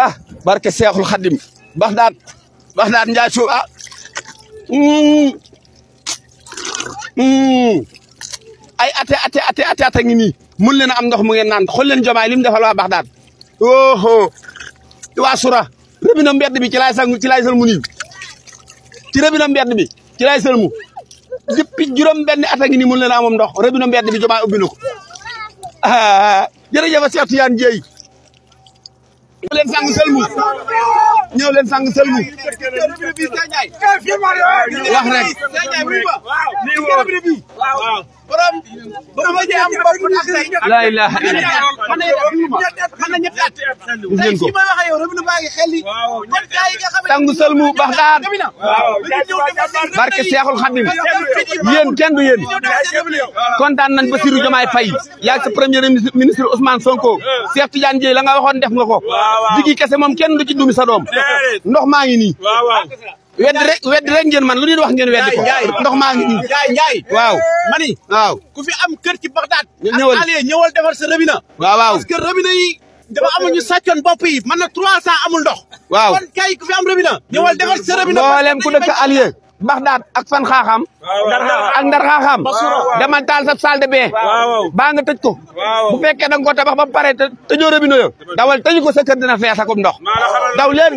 ah barke Seexul Xadim Baxdaad Njaay suuf ah ay ate ngi nii mun leen a am ndox mu ngeen naan xool leen Jomaay li mu defal waa Baxdaad oho waa Sura robinet mbedd bi ci laay sëlmu nii ci robinet mbedd bi ci laay sëlmu depuis juróom benn at a ngi nii mun leen a amam ndox robinet mbedd bi Jomaay ubbi na ko jërëjëf Cheikh Tidiane Dieye ñëw leen sang sëlmu wax rek borom am bopp ak tay la ilaha illallah man na ñetti at ngeen ko ma waxe yow robinet baa ngi xel li kon gaay nga xam sang sëlmu Baxdaad barke Cheikhul Khadim yéen kenn du yéen kontaan nañ Bassirou Diomaye Faye yaag sa premier ministre Ousmane Sonko Cheikh Tidiane Dieye la nga waxoon def nga ko digi kese moom kenn du ci dumi sa doom ndox maa ngi nii weddi rek ngeen man lu nit wax ngeen weddi ko ndox maa ngi nii Njaay waaw mani waaw ku fi am kër ci Baxdaad ñëwal defar sa robinet waaw parce que robinet yi dafa amul ñu sàccoon bopp yi man na 300 amul ndox waaw kon kay ku fi am robinet ñëwal defar sa robinet mboolem ku dëkk Alieu Baxdaad ak fan xaaxaam ak ndar xaaxaam demal taal sa salle de bain baa nga tëj ko bu fekkee da nga ko tabax ba pare te tëjoo robinet yo dawal tëj ko sa kër dina fees akum ndox daw leen